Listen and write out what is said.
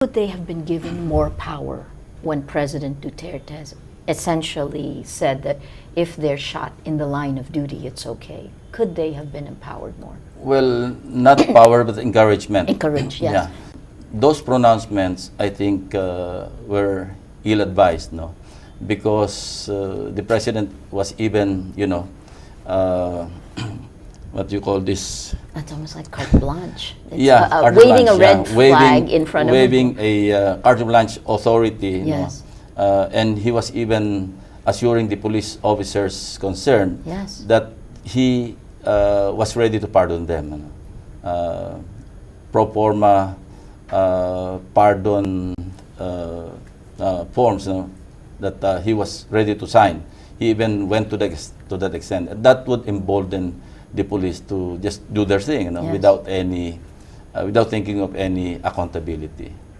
Could they have been given more power when President Duterte has essentially said that if they're shot in the line of duty, it's okay? Could they have been empowered more? Well, not power, but encouragement. Encourage, yes. Yeah. Those pronouncements, I think, were ill-advised, no? Because the president was even, what you call this? That's almost like carte blanche. It's Yeah, carte waving blanche, a red yeah. flag in front of waving a carte blanche authority. Yes. And he was even assuring the police officers concerned Yes. that he was ready to pardon them. Pro forma pardon forms that he was ready to sign. He even went to that extent. That would embolden the police to just do their thing, Yes. without any, without thinking of any accountability.